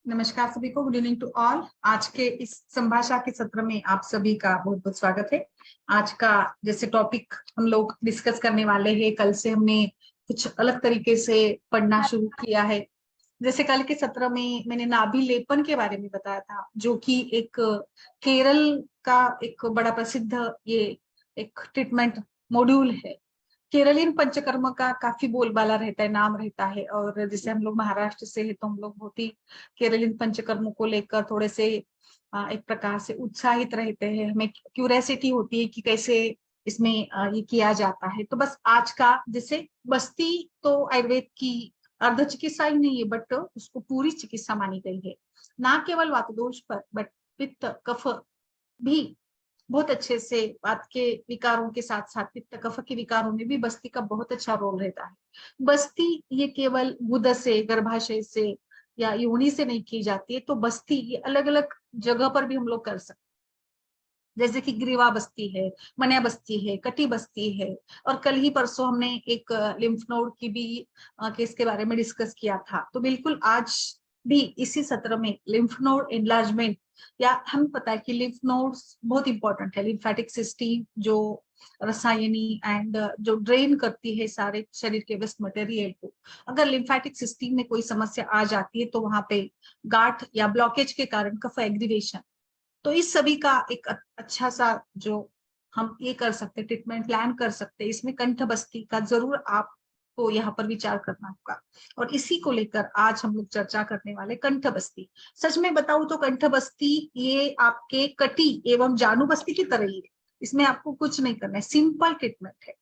नमस्कार सभी को। Good evening to all. आज के इस संभाषा के सत्र में आप सभी का बहुत बहुत स्वागत है। आज का जैसे टॉपिक हम लोग डिस्कस करने वाले हैं, कल से हमने कुछ अलग तरीके से पढ़ना शुरू किया है। जैसे कल के सत्र में मैंने नाभि लेपन के बारे में बताया था, जो कि एक केरल का एक बड़ा प्रसिद्ध ये एक ट्रीटमेंट मॉड्यूल है। केरलीन पंचकर्म का काफी बोलबाला रहता है, नाम रहता है। और जैसे हम लोग महाराष्ट्र से है तो हम लोग बहुत ही केरलीन पंचकर्म को लेकर थोड़े से एक प्रकार से उत्साहित रहते हैं। हमें क्यूरियोसिटी होती है कि कैसे इसमें ये किया जाता है। तो बस आज का जैसे बस्ती तो आयुर्वेद की अर्ध चिकित्सा ही नहीं है, बट उसको पूरी चिकित्सा मानी गई है। ना केवल वात दोष पर, बट पित्त कफ भी बहुत अच्छे से, वात के विकारों के साथ साथ पित्त कफ के विकारों में भी बस्ती का बहुत अच्छा रोल रहता है। बस्ती ये केवल गुदा से, गर्भाशय से या योनि से नहीं की जाती है, तो बस्ती ये अलग अलग जगह पर भी हम लोग कर सकते हैं। जैसे कि ग्रीवा बस्ती है, मन्या बस्ती है, कटी बस्ती है। और कल ही परसों हमने एक लिम्फ नोड की भी केस के बारे में डिस्कस किया था। तो बिल्कुल आज भी इसी सत्र में लिम्फ नोड एनलार्जमेंट, या हम पता है कि लिम्फ नोड्स बहुत इंपॉर्टेंट है। लिम्फेटिक सिस्टम जो रसायनी एंड जो ड्रेन करती है सारे शरीर के वेस्ट मटेरियल को, अगर लिम्फेटिक सिस्टम में कोई समस्या आ जाती है तो वहां पे गांठ या ब्लॉकेज के कारण कफ एग्रीवेशन, तो इस सभी का एक अच्छा सा जो हम ये कर सकते हैं, ट्रीटमेंट प्लान कर सकते हैं। इसमें कंठ बस्ती का जरूर आपको यहाँ पर विचार करना होगा। और इसी को लेकर आज हम लोग चर्चा करने वाले कंठ बस्ती। सच में बताऊं तो कंठ बस्ती ये आपके कटी एवं जानु बस्ती की तरह ही है। इसमें आपको कुछ नहीं करना है, सिंपल ट्रीटमेंट है।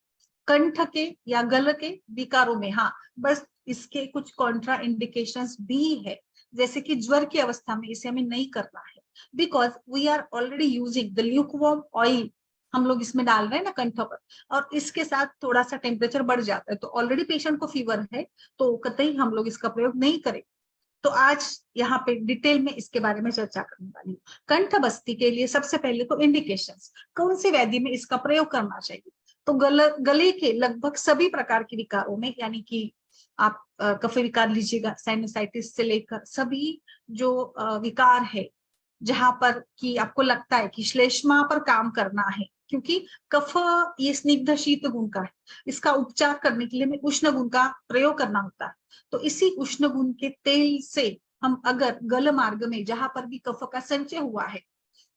कंठ के या गल के विकारों में, हाँ, बस इसके कुछ कॉन्ट्रा इंडिकेशंस भी है। जैसे कि ज्वर की अवस्था में इसे हमें नहीं करना है, because we are already using the lukewarm oil. हम लोग इसमें डाल रहे हैं ना कंठ पर, और इसके साथ थोड़ा सा टेम्परेचर बढ़ जाता है, तो ऑलरेडी पेशेंट को फीवर है, तो कतई हम लोग इसका प्रयोग नहीं करें। तो आज यहाँ पे डिटेल में इसके बारे में चर्चा करने वाली हूँ। कंठ बस्ती के लिए सबसे पहले तो इंडिकेशंस, कौन सी व्याधि में इसका प्रयोग करना चाहिए। तो गले के लगभग सभी प्रकार के विकारों में, यानी कि आप कफ विकार लीजिएगा, साइनोसाइटिस से लेकर सभी जो विकार है, जहां पर कि आपको लगता है कि श्लेष्मा पर काम करना है, क्योंकि कफ ये स्निग्ध शीत गुण का है। इसका उपचार करने के लिए हमें उष्ण गुण का प्रयोग करना होता है। तो इसी उष्ण गुण के तेल से हम अगर गल मार्ग में जहां पर भी कफ का संचय हुआ है,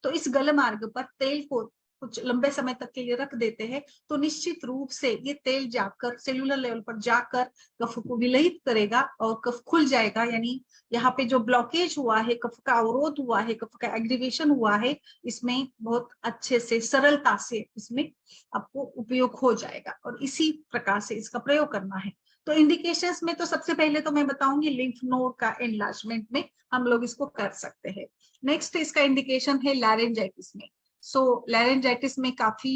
तो इस गल मार्ग पर तेल को कुछ लंबे समय तक के लिए रख देते हैं, तो निश्चित रूप से ये तेल जाकर सेलुलर लेवल पर जाकर कफ को विलयित करेगा और कफ खुल जाएगा। यानी यहाँ पे जो ब्लॉकेज हुआ है, कफ का अवरोध हुआ है, कफ का एग्रीवेशन हुआ है, इसमें बहुत अच्छे से सरलता से इसमें आपको उपयोग हो जाएगा। और इसी प्रकार से इसका प्रयोग करना है। तो इंडिकेशंस में तो सबसे पहले तो मैं बताऊंगी लिम्फ नोड का एनलार्जमेंट में हम लोग इसको कर सकते हैं। नेक्स्ट इसका इंडिकेशन है लैरेंजाइटिस में। सो लैरेंजाइटिस में काफी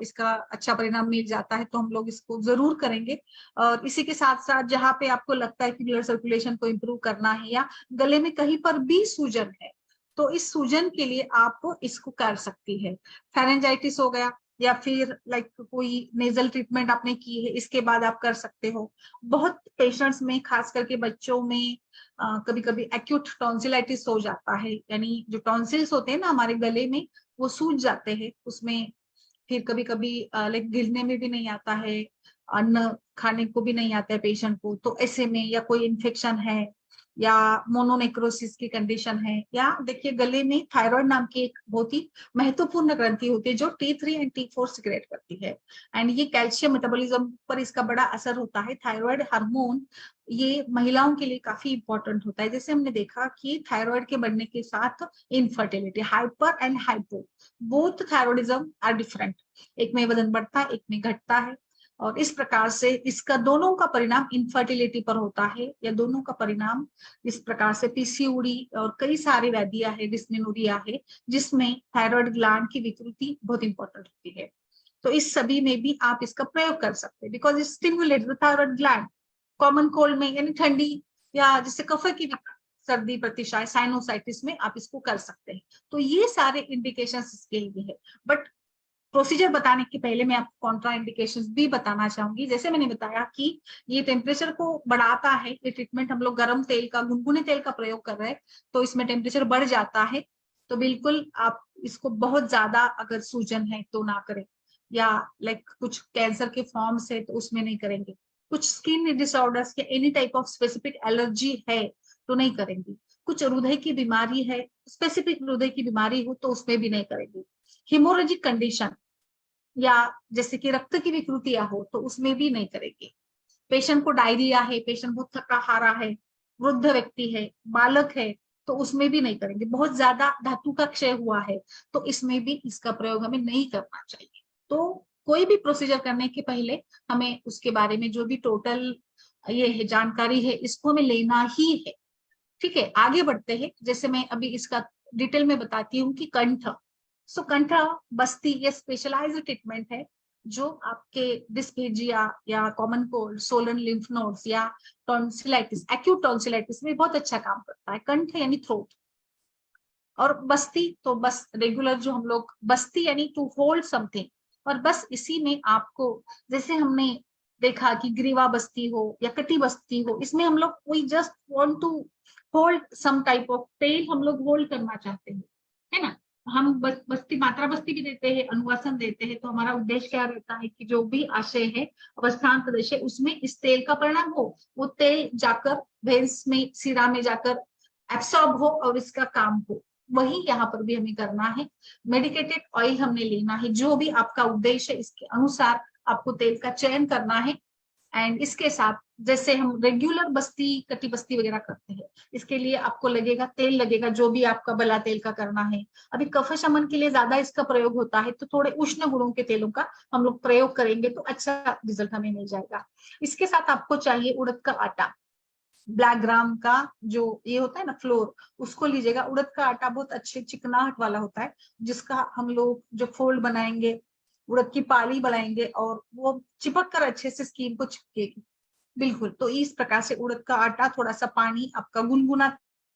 इसका अच्छा परिणाम मिल जाता है, तो हम लोग इसको जरूर करेंगे। और इसी के साथ साथ जहां पे आपको लगता है कि ब्लड सर्कुलेशन को इम्प्रूव करना है, या गले में कहीं पर भी सूजन है, तो इस सूजन के लिए आप इसको कर सकती है। फेरेंजाइटिस हो गया, या फिर लाइक कोई नेजल ट्रीटमेंट आपने की है, इसके बाद आप कर सकते हो। बहुत पेशेंट्स में, खास करके बच्चों में, कभी कभी एक्यूट टॉन्सिलाइटिस हो जाता है, यानी जो टॉन्सिल्स होते हैं ना हमारे गले में, वो सूज जाते हैं। उसमें फिर कभी कभी लाइक गिरने में भी नहीं आता है, अन्न खाने को भी नहीं आता है पेशेंट को। तो ऐसे में या कोई इन्फेक्शन है, या मोनोनेक्रोसिस की कंडीशन है, या देखिए गले में थायराइड नाम की एक बहुत ही महत्वपूर्ण ग्रंथि होती है जो T3 एंड T4 सिक्रेट करती है। एंड ये कैल्शियम मेटाबॉलिज्म पर इसका बड़ा असर होता है। थायराइड हार्मोन ये महिलाओं के लिए काफी इंपॉर्टेंट होता है। जैसे हमने देखा कि थायराइड के बढ़ने के साथ infertility, hyper and hypo, both thyroidism are different. एक में वजन बढ़ता है, एक में घटता है। और इस प्रकार से इसका दोनों का परिणाम इनफर्टिलिटी पर होता है, या दोनों का परिणाम इस प्रकार से पीसीओडी और कई सारी व्याधियां है, डिस्मेनोरिया है, जिसमें थायराइड ग्लैंड की विकृति बहुत इंपॉर्टेंट होती है। तो इस सभी में भी आप इसका प्रयोग कर सकते हैं, because it stimulate the thyroid gland. Common cold में, यानी ठंडी या जिससे कफ की सर्दी प्रतिशाय, साइनोसाइटिस में आप इसको कर सकते हैं। तो ये सारे इंडिकेशन इसके लिए है। बट प्रोसीजर बताने के पहले मैं आपको कॉन्ट्रा इंडिकेशंस भी बताना चाहूंगी। जैसे मैंने बताया कि ये टेम्परेचर को बढ़ाता है, ये ट्रीटमेंट हम लोग गर्म तेल का, गुनगुने तेल का प्रयोग कर रहे हैं तो इसमें टेम्परेचर बढ़ जाता है। तो बिल्कुल आप इसको बहुत ज्यादा अगर सूजन है तो ना करें, या लाइक कुछ कैंसर के फॉर्म्स है तो उसमें नहीं करेंगे, कुछ स्किन डिसऑर्डर्स या any type of specific allergy है तो नहीं करेंगे, कुछ हृदय की बीमारी है, स्पेसिफिक हृदय की बीमारी हो तो उसमें भी नहीं करेंगे, हिमोरेजिक कंडीशन या जैसे कि रक्त की विकृतियां हो तो उसमें भी नहीं करेंगे, पेशेंट को डायरिया है, पेशेंट बहुत थका हारा है, वृद्ध व्यक्ति है, बालक है तो उसमें भी नहीं करेंगे, बहुत ज्यादा धातु का क्षय हुआ है तो इसमें भी इसका प्रयोग हमें नहीं करना चाहिए। तो कोई भी प्रोसीजर करने के पहले हमें उसके बारे में जो भी टोटल ये है जानकारी है इसको हमें लेना ही है। ठीक है, आगे बढ़ते हैं। जैसे मैं अभी इसका डिटेल में बताती हूँ कि कंठ, सो कंठ बस्ती ये स्पेशलाइज्ड ट्रीटमेंट है जो आपके डिस्पेजिया या common cold, Solan lymph nodes या टॉन्सिलाइटिस, एक्यूट टॉन्सिलाइटिस में बहुत अच्छा काम करता है। कंठ यानी थ्रोट, और बस्ती तो बस रेगुलर जो हम लोग, बस्ती यानी टू होल्ड समथिंग, और बस इसी में आपको, जैसे हमने देखा कि ग्रीवा बस्ती हो या कटी बस्ती हो, इसमें हम लोग we just want to hold some type of pain, हम लोग होल्ड करना चाहते हैं, है ना। हम बस्ती, मात्रा बस्ती भी देते हैं, अनुवासन देते हैं, तो हमारा उद्देश्य क्या रहता है कि जो भी आशय है, अवस्थान प्रदेश है, उसमें इस तेल का परिणाम हो, वो तेल जाकर वेन्स में, सिरा में जाकर एब्सॉर्ब हो और इसका काम हो। वही यहाँ पर भी हमें करना है। मेडिकेटेड ऑयल हमने लेना है, जो भी आपका उद्देश्य है इसके अनुसार आपको तेल का चयन करना है। एंड इसके साथ जैसे हम रेगुलर बस्ती, कटी बस्ती वगैरह करते हैं, इसके लिए आपको लगेगा तेल, लगेगा जो भी आपका बला तेल का करना है। अभी कफ शमन के लिए ज्यादा इसका प्रयोग होता है तो थोड़े उष्ण गुणों के तेलों का हम लोग प्रयोग करेंगे तो अच्छा रिजल्ट हमें मिल जाएगा। इसके साथ आपको चाहिए उड़द का आटा, ब्लैक ग्राम का जो ये होता है ना फ्लोर, उसको लीजिएगा। उड़द का आटा बहुत अच्छे चिकनाहट वाला होता है, जिसका हम लोग जो फोल्ड बनाएंगे, उड़द की पाली बनाएंगे और वो चिपक कर अच्छे से स्किन को चिपकेगी। बिल्कुल, तो इस प्रकार से उड़द का आटा, थोड़ा सा पानी, आपका गुनगुना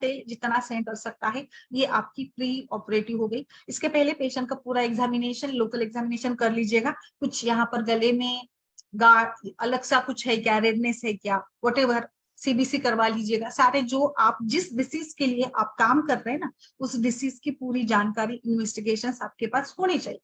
तेल जितना सहन कर सकता है, ये आपकी प्री ऑपरेटिव हो गई। इसके पहले पेशेंट का पूरा एग्जामिनेशन, लोकल एग्जामिनेशन कर लीजिएगा, कुछ यहाँ पर गले में गा अलग सा कुछ है क्या, रेडनेस है क्या, वट सीबीसी करवा लीजिएगा। सारे जो आप जिस डिसीज के लिए आप काम कर रहे हैं ना, उस डिसीज की पूरी जानकारी, इन्वेस्टिगेशन आपके पास होनी चाहिए।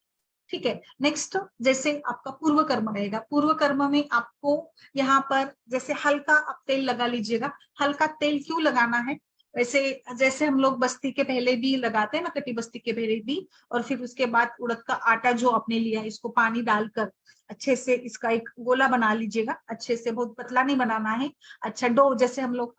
ठीक है, नेक्स्ट जैसे आपका पूर्व कर्म रहेगा। पूर्व कर्म में आपको यहाँ पर जैसे हल्का आप तेल लगा लीजिएगा। हल्का तेल क्यों लगाना है, वैसे जैसे हम लोग बस्ती के पहले भी लगाते हैं ना, कटी बस्ती के पहले भी, और फिर उसके बाद उड़द का आटा जो आपने लिया है इसको पानी डालकर अच्छे से इसका एक गोला बना लीजिएगा। अच्छे से, बहुत पतला नहीं बनाना है, अच्छा डो, जैसे हम लोग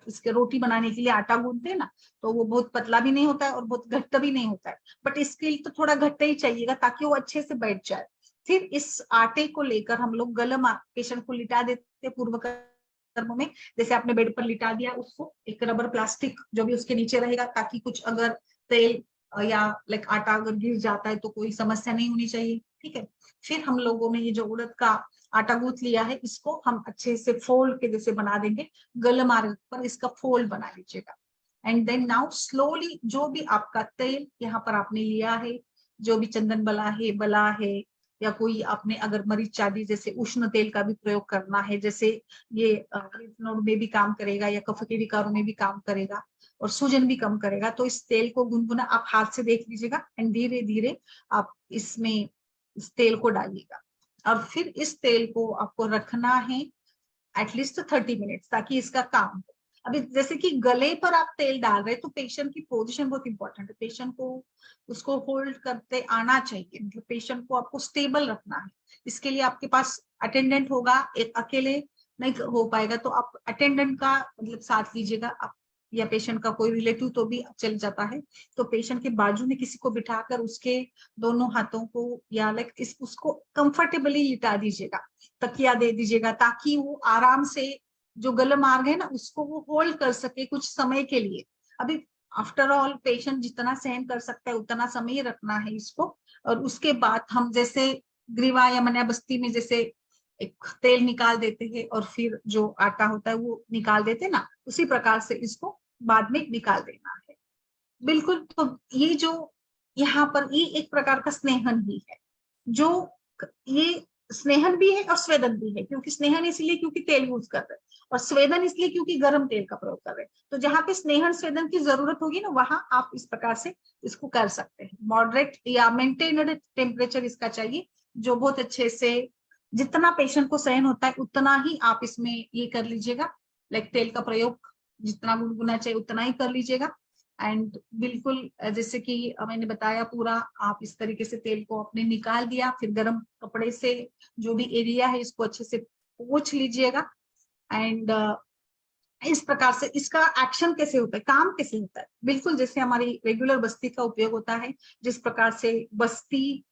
इसके रोटी बनाने के लिए आटा गूंथते हैं ना, तो वो बहुत पतला भी नहीं होता है और बहुत घट्टा भी नहीं होता है, बट इसके लिए तो थोड़ा घट्टा ही चाहिएगा ताकि वो अच्छे से बैठ जाए। फिर इस आटे को लेकर हम लोग गलम पेशेंट को लिटा देते पूर्व कर्म में। जैसे आपने बेड पर लिटा दिया, उसको एक रबर प्लास्टिक जो भी उसके नीचे रहेगा, ताकि कुछ अगर तेल या लाइक आटा अगर गिर जाता है तो कोई समस्या नहीं होनी चाहिए। ठीक है, फिर हम लोगों ने ये जो उड़द का आटा गूंथ लिया है, इसको हम अच्छे से फोल्ड के जैसे बना देंगे, गल मार्ग पर इसका फोल्ड बना लीजिएगा। एंड देन नाउ स्लोली जो भी आपका तेल यहाँ पर आपने लिया है, जो भी चंदन बला है या कोई आपने अगर मरीच चादी जैसे उष्ण तेल का भी प्रयोग करना है, जैसे ये लिम्फ नोड में भी काम करेगा या कफ के विकारों में भी काम करेगा और सूजन भी कम करेगा, तो इस तेल को गुनगुना आप हाथ से देख लीजिएगा एंड धीरे धीरे आप इसमें इस तेल को डालिएगा। और फिर इस तेल को आपको रखना है एटलीस्ट 30 मिनट्स, ताकि इसका काम हो। अभी जैसे कि गले पर आप तेल डाल रहे हैं तो पेशेंट की पोजीशन बहुत इंपॉर्टेंट है, पेशेंट को उसको होल्ड करते आना चाहिए, मतलब पेशेंट को आपको स्टेबल रखना है। इसके लिए आपके पास अटेंडेंट होगा, एक अकेले नहीं हो पाएगा तो आप अटेंडेंट का मतलब साथ लीजिएगा आप, या पेशेंट का कोई रिलेटिव तो भी चल जाता है, तो पेशेंट के बाजू में किसी को बिठाकर उसके दोनों हाथों को या लाइक इस उसको कंफर्टेबली लिटा दीजिएगा, तकिया दे दीजिएगा, ताकि वो आराम से जो गला मार्ग है ना उसको वो होल्ड कर सके कुछ समय के लिए। अभी आफ्टर ऑल पेशेंट जितना सहन कर सकता है उतना समय ही रखना है इसको। और उसके बाद हम जैसे ग्रीवा या मनिया बस्ती में जैसे एक तेल निकाल देते हैं और फिर जो आटा होता है वो निकाल देते हैं ना, उसी प्रकार से इसको बाद में निकाल देना है। बिल्कुल, तो ये जो यहाँ पर ये एक प्रकार का स्नेहन ही है। जो ये स्नेहन भी है और स्वेदन भी है, क्योंकि स्नेहन इसलिए क्योंकि तेल यूज कर रहे हैं, और स्वेदन इसलिए क्योंकि गर्म तेल का प्रयोग कर रहे हैं। तो जहां पे स्नेहन स्वेदन की जरूरत होगी ना, वहां आप इस प्रकार से इसको कर सकते हैं। मॉडरेट या मेंटेन्ड टेम्परेचर इसका चाहिए, जो बहुत अच्छे से जितना पेशेंट को सहन होता है उतना ही आप इसमें ये कर लीजिएगा। लाइक तेल का प्रयोग जितना गुनगुना चाहिए उतना ही कर लीजिएगा। एंड बिल्कुल जैसे कि मैंने बताया, पूरा आप इस तरीके से तेल को आपने निकाल दिया, फिर गर्म कपड़े से जो भी एरिया है इसको अच्छे से पोंछ लीजिएगा। एंड इस प्रकार से इसका एक्शन कैसे होता है, काम कैसे होता है, बिल्कुल जैसे हमारी रेगुलर बस्ती का उपयोग होता है, जिस प्रकार से बस्ती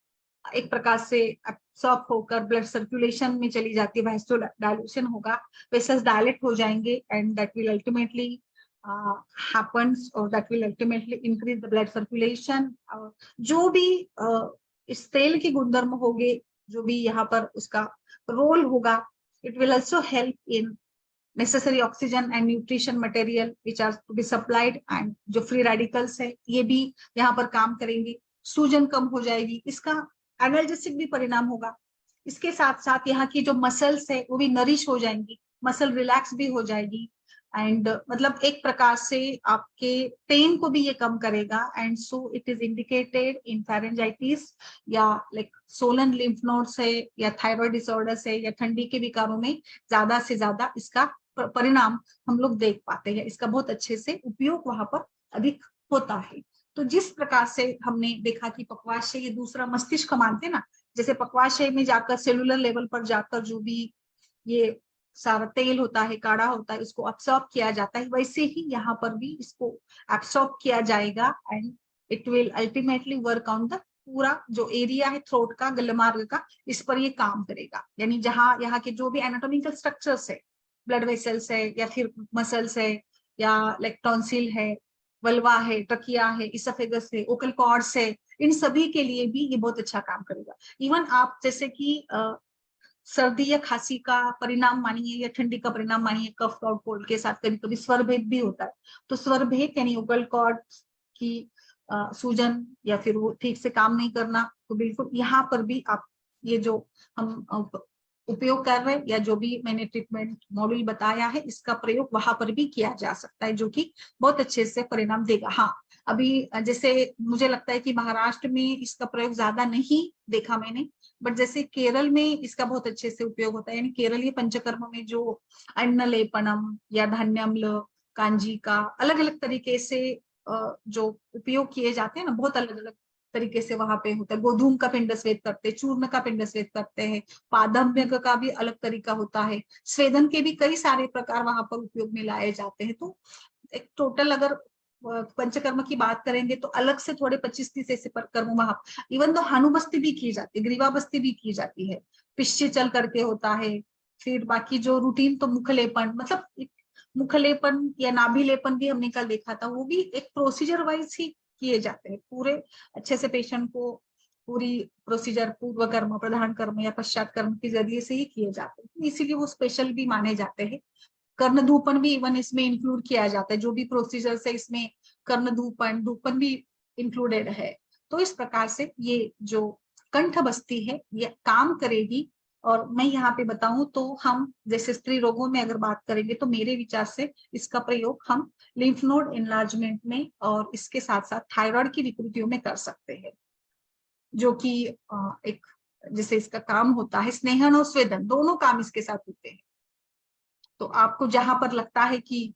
एक प्रकार से एब्सॉर्ब होकर ब्लड सर्कुलेशन में चली जाती है, वैसे डायल्यूशन होगा, वेसल्स डायलेट हो जाएंगे, and that will ultimately happens, or that will ultimately increase the blood circulation। जो भी इस तेल के गुणधर्म होंगे, जो भी यहाँ पर उसका रोल होगा, it will also help in necessary oxygen and nutrition material which are to be supplied, and जो फ्री रेडिकल्स है ये भी यहाँ पर काम करेंगे, सूजन कम हो जाएगी, इसका एनाल्जेसिक भी परिणाम होगा। इसके साथ साथ यहाँ की जो मसल्स है वो भी नरिश हो जाएंगी, मसल रिलैक्स भी हो जाएगी, एंड मतलब एक प्रकार से आपके पेन को भी ये कम करेगा। And so it is indicated in pharyngitis या लाइक सोलन लिम्फ नोड्स है या थायराइड डिसऑर्डर्स है या ठंडी के विकारों में ज्यादा से ज्यादा इसका परिणाम हम लोग देख पाते हैं, इसका बहुत अच्छे से उपयोग वहां पर अधिक होता है। तो जिस प्रकार से हमने देखा कि पक्वाशय ये दूसरा मस्तिष्क मानते ना, जैसे पक्वाशय में जाकर सेलुलर लेवल पर जाकर जो भी ये सारा तेल होता है, काढ़ा होता है, उसको अब्सॉर्ब किया जाता है, वैसे ही यहाँ पर भी इसको अब्सॉर्ब किया जाएगा, and it will ultimately work on the पूरा जो एरिया है थ्रोट का, गलमार्ग का, इस पर ये काम करेगा। यानी जहां यहाँ के जो भी एनाटॉमिकल स्ट्रक्चर्स है, ब्लड वेसल्स है या फिर मसल्स है या लाइक टॉन्सिल है, वल्वा है, ट्रकिया है, इसोफेगस है, ओकल कॉर्ड्स है, इन सभी के लिए भी ये बहुत अच्छा काम करेगा। इवन आप जैसे कि सर्दी या खांसी का परिणाम मानिए या ठंडी का परिणाम मानिए, कफ और कोल्ड के साथ कभी कभी स्वर भेद भी होता है, तो स्वर भेद यानी वोकल कॉर्ड की सूजन या फिर वो ठीक से काम नहीं करना, तो बिल्कुल यहाँ पर भी आप ये जो हम उपयोग कर रहे हैं या जो भी मैंने ट्रीटमेंट मॉड्यूल बताया है, इसका प्रयोग वहां पर भी किया जा सकता है, जो कि बहुत अच्छे से परिणाम देगा। हाँ, अभी जैसे मुझे लगता है कि महाराष्ट्र में इसका प्रयोग ज्यादा नहीं देखा मैंने, बट जैसे केरल में इसका बहुत अच्छे से उपयोग होता है। यानी केरलीय पंचकर्म में जो अन्न लेपनम या धान्यम्ल कांजी का अलग अलग तरीके से जो उपयोग किए जाते हैं ना, बहुत अलग अलग तरीके से वहां पे होता है। गोधूम का पिंड स्वेद करते हैं, चूर्ण का पिंड स्वेद करते हैं, पादम्य का भी अलग तरीका होता है, स्वेदन के भी कई सारे प्रकार वहां पर उपयोग में लाए जाते हैं। तो एक टोटल अगर पंचकर्म की बात करेंगे तो अलग से थोड़े 25-30 ऐसे कर्म वहां, इवन तो हानुबस्ती भी की जाती है, ग्रीवा बस्ती भी की जाती है, पिश्ची चल करके होता है। फिर बाकी जो रूटीन तो मुखलेपन, मतलब मुखलेपन या नाभि लेपन भी हमने कल देखा था, वो भी एक प्रोसीजर वाइज ही किए जाते हैं, पूरे अच्छे से पेशेंट को पूरी प्रोसीजर पूर्व कर्म, प्रधान कर्म या पश्चात कर्म के जरिए से ही किए जाते हैं, इसीलिए वो स्पेशल भी माने जाते हैं। कर्णधूपन भी इवन इसमें इंक्लूड किया जाता है, जो भी प्रोसीजर है इसमें कर्णधूपन धूपन भी इंक्लूडेड है। तो इस प्रकार से ये जो कंठ बस्ती है ये काम करेगी। और मैं यहाँ पे बताऊं तो हम जैसे स्त्री रोगों में अगर बात करेंगे तो मेरे विचार से इसका प्रयोग हम लिम्फ नोड इनलार्जमेंट में और इसके साथ साथ थायराइड की विकृतियों में कर सकते हैं, जो कि एक जैसे इसका काम होता है, स्नेहन और स्वेदन दोनों काम इसके साथ होते हैं। तो आपको जहां पर लगता है कि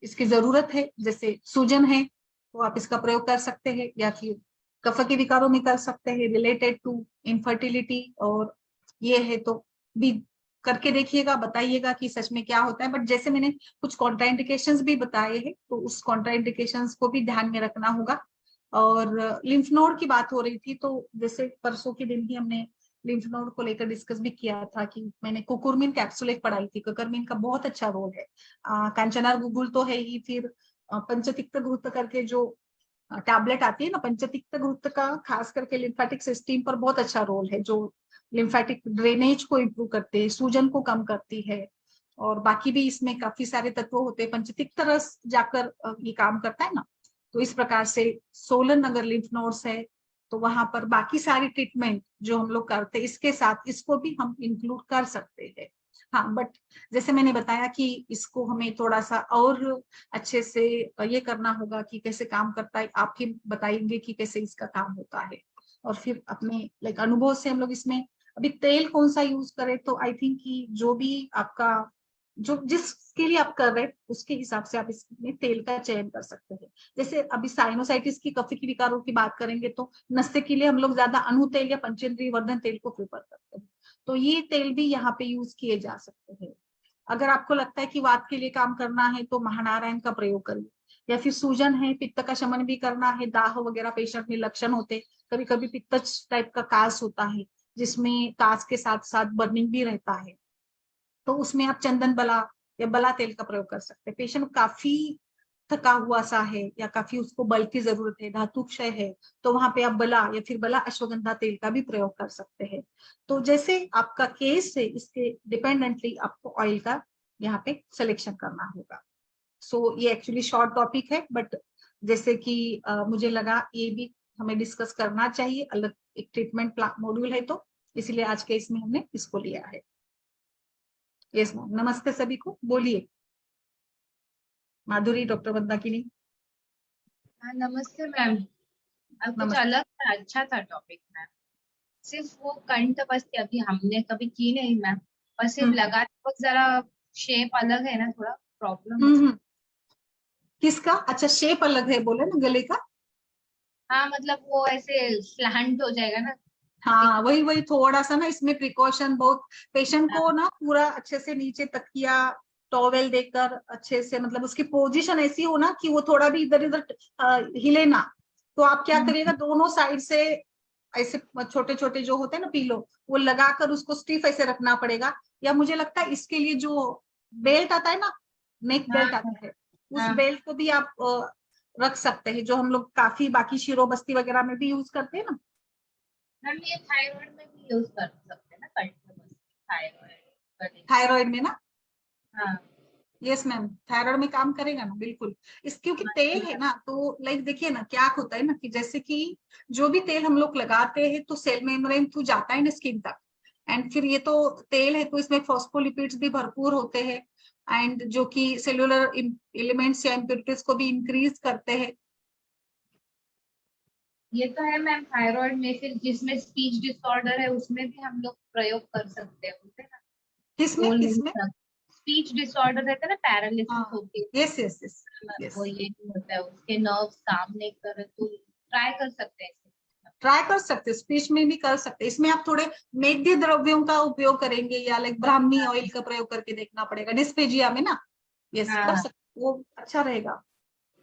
इसकी जरूरत है, जैसे सूजन है तो आप इसका प्रयोग कर सकते हैं, या फिर कफ के विकारों में कर सकते हैं रिलेटेड टू इनफर्टिलिटी, और ये है तो भी करके देखिएगा, बताइएगा कि सच में क्या होता है। बट जैसे मैंने कुछ कॉन्ट्राइंडिकेशंस भी बताए हैं, तो उस कॉन्ट्राइंडिकेशंस को भी ध्यान में रखना होगा। और लिम्फ नोड की बात हो रही थी, तो जैसे परसों के दिन ही हमने लिम्फ नोड को लेकर डिस्कस भी किया था कि मैंने कुकुरमिन कैप्सूल एक पढ़ाई थी। कुकुरमिन का बहुत अच्छा रोल है, कांचनार गुगुल तो है ही, फिर पंचतिक्त घृत करके जो टैबलेट आती है ना, पंचतिक्त घृत का खास करके लिम्फेटिक सिस्टम पर बहुत अच्छा रोल है, जो लिम्फेटिक ड्रेनेज को इम्प्रूव करते हैं, सूजन को कम करती है, और बाकी भी इसमें काफी सारे तत्व होते हैं, पंचतिक्त रस जाकर ये काम करता है ना। तो इस प्रकार से सोलन अगर लिम्फ नोड्स है तो वहां पर बाकी सारी ट्रीटमेंट जो हम लोग करते हैं इसके साथ इसको भी हम इंक्लूड कर सकते हैं। हाँ, बट जैसे मैंने बताया कि इसको हमें थोड़ा सा और अच्छे से ये करना होगा कि कैसे काम करता है, आप ही बताएंगे कि कैसे इसका काम होता है। और फिर अपने लाइक अनुभव से हम लोग इसमें अभी तेल कौन सा यूज करें, तो आई थिंक कि जो भी आपका जो जिसके लिए आप कर रहे हैं उसके हिसाब से आप इसमें तेल का चयन कर सकते हैं। जैसे अभी साइनोसाइटिस की, कफ की विकारों की बात करेंगे तो नस्से के लिए हम लोग ज्यादा अणु तेल या पंचेंद्रिय वर्धन तेल को प्रेफर करते हैं, तो ये तेल भी यहाँ पे यूज किए जा सकते हैं। अगर आपको लगता है कि वात के लिए काम करना है तो महानारायण का प्रयोग करिए, या फिर सूजन है, पित्त का शमन भी करना है, दाह वगैरह पेशेंट में लक्षण होते, कभी कभी पित्त टाइप का कास होता है जिसमें कास के साथ साथ बर्निंग भी रहता है, तो उसमें आप चंदन बला या बला तेल का प्रयोग कर सकते हैं। पेशेंट काफी थका हुआ सा है या काफी उसको बल की जरूरत है, धातु क्षय है, तो वहां पे आप बला या फिर बला अश्वगंधा तेल का भी प्रयोग कर सकते हैं। तो जैसे आपका केस है इसके डिपेंडेंटली आपको ऑयल का यहाँ पे सिलेक्शन करना होगा। सो ये एक्चुअली शॉर्ट टॉपिक है, बट जैसे कि मुझे लगा ये भी हमें डिस्कस करना चाहिए, अलग एक ट्रीटमेंट मॉड्यूल है, तो इसीलिए आज के इसमें हमने इसको लिया है। यस मैम, नमस्ते सभी को, बोलिए। माधुरी, डॉक्टर मंदाकिनी। हाँ नमस्ते मैम। अब कुछ नमस्ते। अलग था, अच्छा था टॉपिक मैम। सिर्फ वो कंठ बस्ती अभी हमने कभी की नहीं मैम, और सिर्फ हम्म लगा तो जरा शेप अलग है ना, थोड़ा प्रॉब्लम हम्म है। हम्म। किसका? अच्छा, शेप अलग है बोले ना गले का। हाँ मतलब वो ऐसे स्लैंट हो जाएगा ना। हाँ, वही वही थोड़ा सा ना इसमें प्रिकॉशन बहुत, पेशेंट को हाँ ना पूरा अच्छे से नीचे तकिया टॉवेल देकर अच्छे से, मतलब उसकी पोजीशन ऐसी हो ना कि वो थोड़ा भी इधर इधर हिले ना। तो आप क्या करिएगा, दोनों साइड से ऐसे छोटे छोटे जो होते हैं ना पीलो, वो लगाकर उसको स्टिफ ऐसे रखना पड़ेगा। या मुझे लगता है इसके लिए जो बेल्ट आता है ना, नेक हाँ बेल्ट आता है, उस हाँ बेल्ट को भी आप रख सकते हैं, जो हम लोग काफी बाकी शिरोबस्ती वगैरह में भी यूज करते हैं ना। मैम ये थायराइड में भी यूज कर सकते हैं ना, कंठ बस्ती थायराइड। थायराइड में ना। हाँ यस मैम, थायराइड में काम करेगा ना, बिल्कुल। इस क्योंकि तेल है ना, तो लाइक देखिए ना क्या होता है ना कि जैसे कि जो भी तेल हम लोग लगाते हैं तो सेल मेम्ब्रेन थ्रू जाता है ना स्किन तक, एंड फिर ये तो तेल है तो इसमें फॉस्फोलिपिड्स भी भरपूर होते हैं, एंड जो कि सेलुलर एलिमेंट्स या इम्प्योरिटीज को भी इंक्रीज करते हैं। ये तो है मैम, थायराइड में फिर जिसमें स्पीच डिसऑर्डर है उसमें भी हम लोग प्रयोग कर सकते हैं, बोलते हैं ना, किसमें बोल नहीं किसमें? सकते। स्पीच डिसऑर्डर रहता है ना, पैरालिसिस हाँ, होती यस यस यस है, वो यस। ये होता है, उसके नर्व्स काम नहीं कर रहे, तो ट्राई कर सकते हैं इसे। ट्राई कर सकते, स्पीच में भी कर सकते, इसमें आप थोड़े मेघ्य द्रव्यों का उपयोग करेंगे या लाइक ब्राह्मी ऑयल का प्रयोग करके देखना पड़ेगा डिस्पेजिया में ना। यस, कर हाँ सकते, वो अच्छा रहेगा।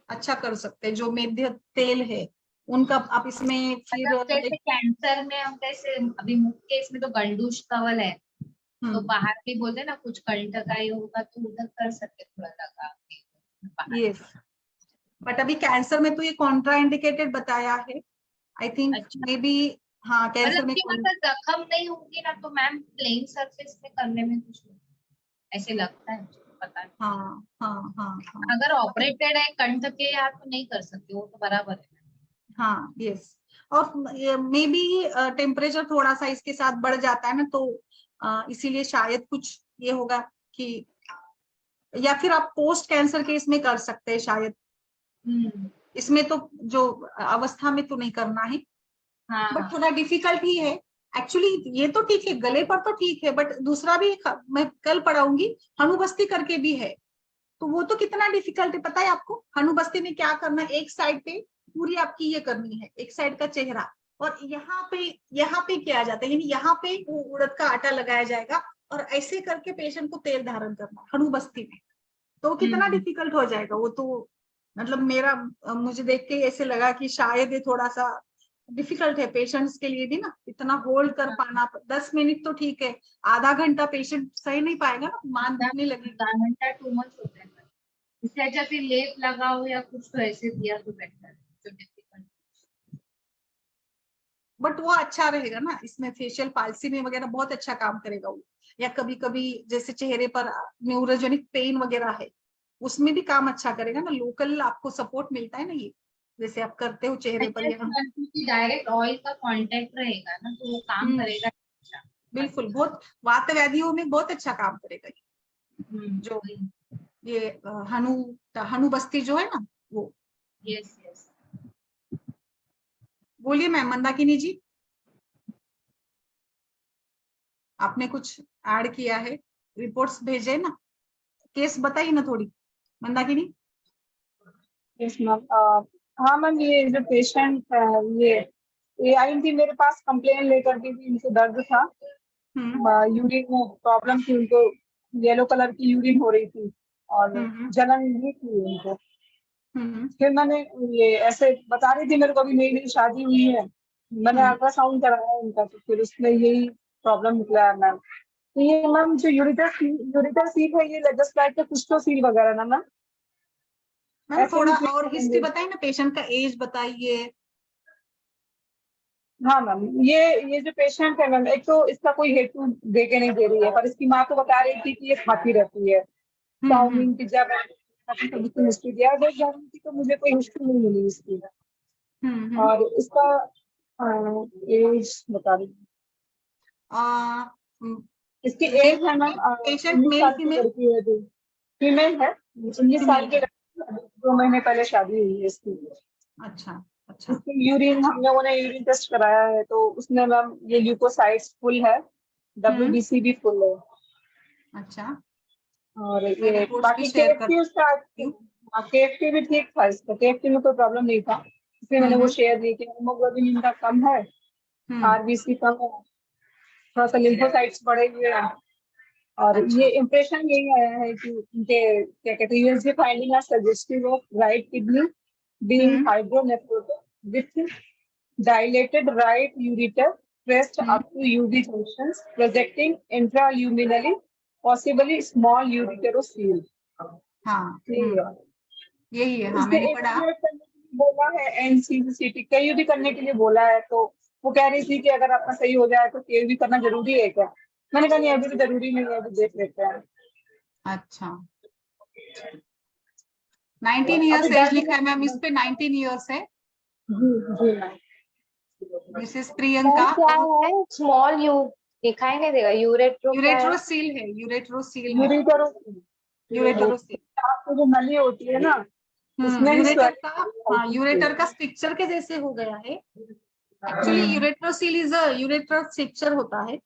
अच्छा कर सकते हैं, जो मेघ्य तेल है उनका आप इसमें फिर मतलब जैसे लाइक। कैंसर में हम कैसे अभी मुख के इसमें तो गंडूश कंवल है, तो हम्म। बाहर भी बोलते हैं ना कुछ कंठ का ही होगा तो उधर कर सकते थोड़ा लगा के बाहर। यस, बट अभी कैंसर में तो ये कॉन्ट्रा इंडिकेटेड बताया है, आई थिंक अच्छा, मे बी। हाँ, कैंसर मतलब में कि अगर जख्म नहीं होगी ना तो मैम प्लेन सरफेस में करने में कुछ ऐसे लगता है मुझे, पता नहीं। हाँ हाँ हाँ हाँ। अगर ऑपरेटेड है कंठ के यहाँ तो नहीं कर सकते, वो तो बराबर है। हाँ यस, और मे बी टेम्परेचर थोड़ा सा इसके साथ बढ़ जाता है ना, तो इसीलिए शायद कुछ ये होगा कि, या फिर आप पोस्ट कैंसर के इसमें कर सकते हैं शायद। हम्म। इसमें तो जो अवस्था में तो नहीं करना है, हाँ बट हाँ थोड़ा डिफिकल्ट ही है एक्चुअली। ये तो ठीक है, गले पर तो ठीक है, बट दूसरा भी मैं कल पढ़ाऊंगी, हनुबस्ती करके भी है, तो वो तो कितना डिफिकल्ट है पता है आपको। हनुबस्ती में क्या करना है, एक साइड पे पूरी आपकी ये करनी है, एक साइड का चेहरा, और यहाँ पे किया जाता है, यानी यहाँ पे वो उड़द का आटा लगाया जाएगा, और ऐसे करके पेशेंट को तेल धारण करना है हनुबस्ती में। तो वो कितना हम्म। डिफिकल्ट हो जाएगा वो तो, मतलब मेरा मुझे देख के ऐसे लगा कि शायद ये थोड़ा सा डिफिकल्ट है पेशेंट्स के लिए भी ना, इतना होल्ड कर पाना। 10 मिनट तो ठीक है, आधा घंटा पेशेंट सही नहीं पाएगा ना, मान आधा दुखने लगेगी। आधा घंटा टू मच होता है, इससे अच्छा फिर लेप लगाओ या कुछ तो ऐसे दिया तो बेटर है, जो डिफिकल्ट। बट वो अच्छा रहेगा ना, इसमें फेशियल पाल्सी में वगैरह बहुत अच्छा काम करेगा वो। या कभी कभी जैसे चेहरे पर न्यूरोजेनिक पेन वगैरह है, उसमें भी काम अच्छा करेगा ना, लोकल आपको सपोर्ट मिलता है ना ये। जैसे आप करते हो चेहरे पर या हम। क्योंकि डायरेक्ट ऑयल का कांटेक्ट रहेगा ना, तो वो काम करेगा अच्छा। बिल्कुल, बहुत वात व्याधियों में बहुत अच्छा काम करेगा जो वही। ये हनु हनु बस्ती जो है ना वो। Yes yes. बोलिए मैम मंदाकिनी जी, आपने कुछ ऐड किया है, रिपोर्ट्स भेजे ना, केस बताइए ना थोड़ी मंदाकिनी। Yes ma'am. हाँ मैम, ये जो पेशेंट है ये आई थी मेरे पास, कंप्लेन लेकर के भी इनको दर्द था, यूरिन में प्रॉब्लम थी उनको, येलो कलर की यूरिन हो रही थी और जलन भी थी उनको। फिर मैंने ये ऐसे बता रही थी मेरे को, अभी नई नई शादी हुई है, मैंने अल्ट्रासाउंड कराया उनका, तो फिर उसमें यही प्रॉब्लम निकला है मैम। तो ये मैम जो यूरिटर सील है, ये जस्ट लाइक कुष्ठो सील वगैरह ना मैम? मैम थोड़ा और हिस्ट्री बताइए ना, पेशेंट का एज बताइए। हाँ मैम, ये जो पेशेंट है मैम, एक तो इसका कोई हेतु दे के नहीं दे रही है, पर इसकी माँ तो बता रही थी कि ये खाती रहती है चाउमीन पिज्जा, हिस्ट्री दिया देख जा रही थी, तो मुझे कोई हिस्ट्री नहीं मिली इसकी। और इसका एज बता रही इसकी एज है मैम पेशेंट 19 मेल साल की फीमेल? लड़की है, जो फीमेल है, 19 साल की लड़की, 2 महीने पहले शादी हुई है इसकी। अच्छा अच्छा। इसकी यूरिन, हम लोगों ने यूरिन टेस्ट कराया है, तो उसमें मैम ये ल्यूकोसाइट्स फुल है, WBC भी फुल है। अच्छा, और ये बाकी KFT उसका, KFT भी ठीक था, इसका KFT में कोई प्रॉब्लम नहीं था, इसलिए मैंने वो शेयर नहीं किया। हेमोग्लोबिन इनका कम है, RBC कम है, थोड़ा सा लिम्फोसाइट्स बढ़े हुए हैं। और ये इम्प्रेशन यही आया है कि उनके क्या कहते हैं, USG finding are suggestive of right kidney being hydronephrotic with dilated right ureter pressed up to UV junctions, projecting intraluminally, possibly small ureterocele. हाँ यही है, हाँ मैंने पढ़ा। बोला है NCCT KU भी करने के लिए बोला है, तो वो कह रही थी कि अगर आपका सही हो जाए तो KU भी करना जरूरी है क्या? मैंने कहा नहीं, अभी तो जरूरी नहीं है, अभी देख लेते हैं। अच्छा, 19 ईयर्स एज लिखा है मैम इस पे, 19 ईयर्स है। जी मैम। मिसेस प्रियंका। क्या है स्मॉल यू दिखाई नहीं देगा, यूरेट्रोसील है, यूरेट्रोसील है, यूरेट्रोसील। आपको जो नली होती है ना, उसमें यूरेटर का, हाँ यूरेटर का स्ट्रक्चर के जैसे हो गया है। Actually ureterocele is a ureter structure होता है।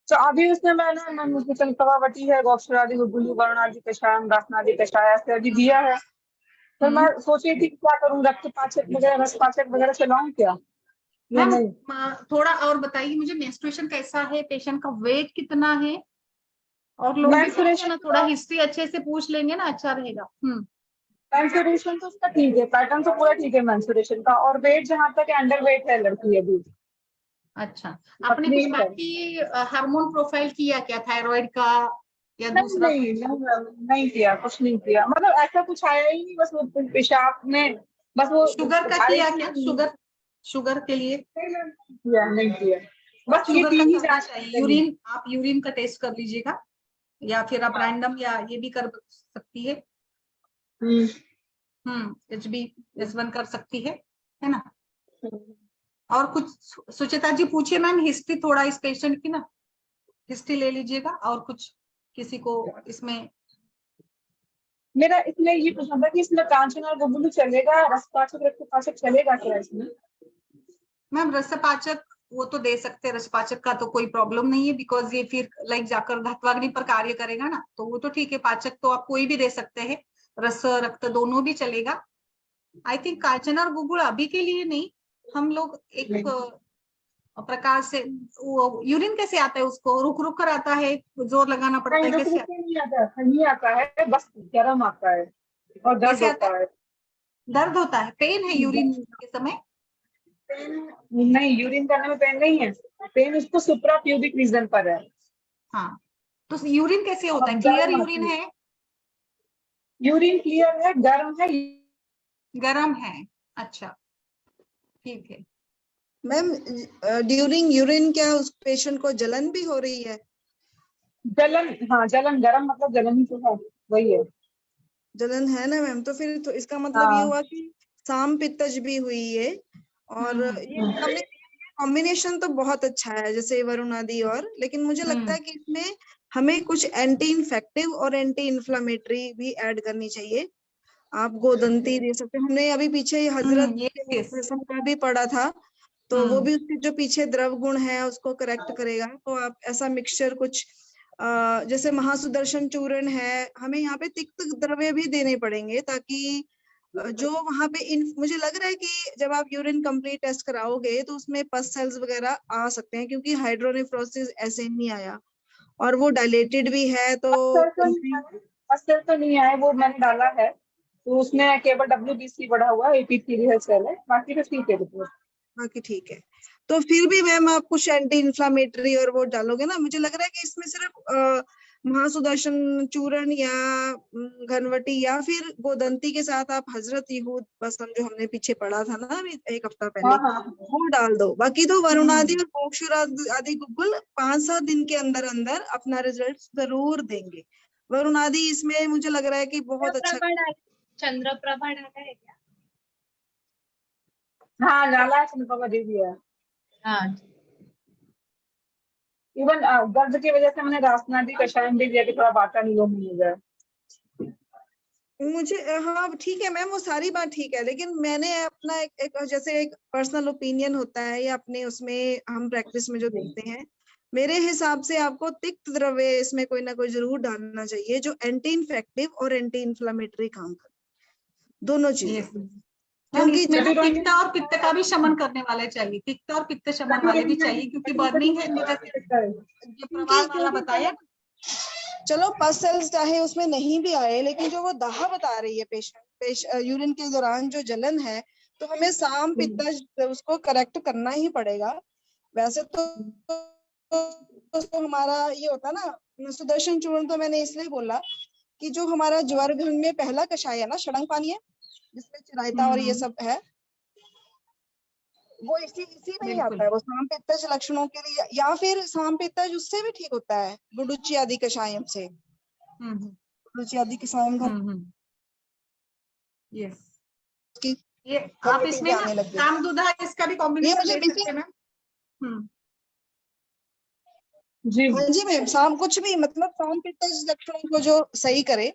तो अभी उसने मैंने कल्पवावती है, गोक्षरादि गुलगुली वर्णादि कषायम रासनादि कषाय ऐसे अभी दिया है। तो मैं सोच रही थी क्या करूँ, रक्तपाचक वगैरह, रसपाचक वगैरह चलाऊं क्या? मैम थोड़ा और बताइए मुझे, मेंस्ट्रुएशन कैसा है, पेशेंट का वेट कितना है, और लोग भी पूछे ना, थोड़ा हिस्ट्री अच्छे से पूछ लेंगे ना, अच्छा रहेगा। मेंस्ट्रुएशन तो उसका ठीक है, पैटर्न तो पूरा ठीक है मेंस्ट्रुएशन का, और वेट जहाँ तक अंडर वेट है लड़की अभी। अच्छा, आपने कुछ बाकी हार्मोन प्रोफाइल किया क्या, थायराइड का या दूसरा? नहीं किया, कुछ नहीं किया, मतलब ऐसा कुछ आया ही नहीं, बस वो पेशाब में, बस वो शुगर का किया क्या? शुगर के लिए नहीं किया, बस शुगर का करना चाहिए। यूरिन, आप यूरिन का टेस्ट कर लीजिएगा, या फिर आप रैंडम या ये भी कर सकती है। HbS1 कर सकती है ना। और कुछ सुचिता जी पूछिए मैम, हिस्ट्री थोड़ा इस पेशेंट की ना, हिस्ट्री ले लीजिएगा। और कुछ किसी को इसमें? मेरा इसमें ये पूछना था कि इसमें कांचन और गुगुलू चलेगा, रसपाचक रक्तपाचक चलेगा क्या इसमें? मैम रसपाचक वो तो दे सकते हैं, रसपाचक का तो कोई प्रॉब्लम नहीं है, बिकॉज ये फिर लाइक जाकर धात्वाग्नि पर कार्य करेगा ना, तो वो तो ठीक है। पाचक तो आप कोई भी दे सकते हैं, रस रक्त दोनों भी चलेगा। आई थिंक कांचन और गुगुल अभी के लिए नहीं, हम लोग एक प्रकार से, वो यूरिन कैसे आता है, उसको रुक रुक कर आता है, जोर लगाना पड़ता है, कैसे नहीं आता है, बस गर्म आता है और दर्द होता है। दर्द होता है, पेन है यूरिन के समय? नहीं, यूरिन करने में पेन नहीं है, पेन उसको सुप्रा प्यूबिक रीजन पर है। हाँ, तो यूरिन कैसे होता है? क्लियर यूरिन है? यूरिन क्लियर है, गर्म है? गर्म है, अच्छा ठीक है। मैम ड्यूरिंग यूरिन क्या उस पेशेंट को जलन भी हो रही है? जलन, हाँ जलन, गर्म मतलब जलन ही तो है, वही है। जलन है ना मैम, तो फिर तो इसका मतलब ये हाँ। हुआ कि साम पित्तज भी हुई है। और ये हमने कॉम्बिनेशन तो बहुत अच्छा है जैसे वरुण आदि, और लेकिन मुझे लगता है कि इसमें हमें कुछ एंटी इन्फेक्टिव और एंटी इन्फ्लामेटरी भी ऐड करनी चाहिए। आप गोदंती दे सकते हैं, हमने अभी पीछे हजरत yes. का भी पढ़ा था, तो वो भी उसके जो पीछे द्रव गुण है उसको करेक्ट करेगा। तो आप ऐसा मिक्सचर कुछ जैसे महासुदर्शन चूर्ण है, हमें यहाँ पे तिक्त द्रव्य भी देने पड़ेंगे ताकि जो वहां पे मुझे लग रहा है कि जब आप यूरिन कंप्लीट टेस्ट कराओगे तो उसमें पस सेल्स वगैरह आ सकते हैं, क्योंकि हाइड्रोनेफ्रोसिस ऐसे नहीं आया और वो डायलेटेड भी है। तो असर तो नहीं आया, वो मैंने डाला है तो उसमें केवल WBC बढ़ा हुआ है, AP3 सेल है, बाकी तो ठीक है रिपोर्ट। बाकी ठीक है। तो फिर भी मैम आप कुछ एंटी इन्फ्लामेटरी और वो डालोगे ना, मुझे लग रहा है कि इसमें सिर्फ महासुदर्शन चूर्ण या घनवटी या फिर गोदंती के साथ आप हजरत यहूद बसम जो हमने पीछे पढ़ा था ना अभी एक हफ्ता पहले, हाँ। वो डाल दो। बाकी तो वरुण आदि और मोक्षुर आदि गुग्गुल 5-7 दिन के अंदर अंदर अपना रिजल्ट जरूर देंगे। वरुण आदि इसमें मुझे लग रहा है कि बहुत अच्छा। चंद्रप्रभा डाला है क्या? हाँ डाला है, चंद्रप्रभा दे दिया है। हाँ इवन दर्द की वजह से मैंने रासनादी कषायम भी दिया कि थोड़ा वाता नियम मिल जाए। मुझे हाँ ठीक है मैम, वो सारी बात ठीक है, लेकिन मैंने अपना एक जैसे एक पर्सनल ओपिनियन होता है या अपने उसमें हम प्रैक्टिस में जो देखते हैं, मेरे हिसाब से आपको तिक्त द्रव्य इसमें कोई ना कोई जरूर डालना चाहिए जो एंटी इन्फेक्टिव और एंटी इन्फ्लामेटरी काम करे, दोनों चीजें। क्योंकि इसमें ना पित्त और पित्त का भी शमन करने वाले चाहिए, पित्त और पित्त शमन वाले भी चाहिए, क्योंकि बर्निंग है तो जैसे ये प्रवाह वाला बताया। चलो पस सेल्स चाहे उसमें नहीं भी आए, लेकिन जो वो दाह बता रही है पेशेंट यूरिन के दौरान जो जलन है, तो हमें साम पित्त उसको करेक्ट करना ही पड़ेगा। वैसे तो हमारा ये होता ना सुदर्शन चूर्ण, तो मैंने इसलिए बोला कि जो हमारा ज्वर घन में पहला कषाय है ना, षडंग पानी है जिसमें चिरायता और ये सब है, वो इसी में ही आता है। वो साम पित्तज लक्षणों के लिए, या फिर साम पित्तज उससे भी ठीक होता है गुडुचि आदि कषायम से। गुडुचि आदि कषायम का यस, की ये आप इसमें ना कामदूधा इसका भी कॉम्बिनेशन ले सकते हैं मैम। जी हाँ जी मैम, साम कुछ भी मतलब साम पित्तज लक्षणों को जो सही करे,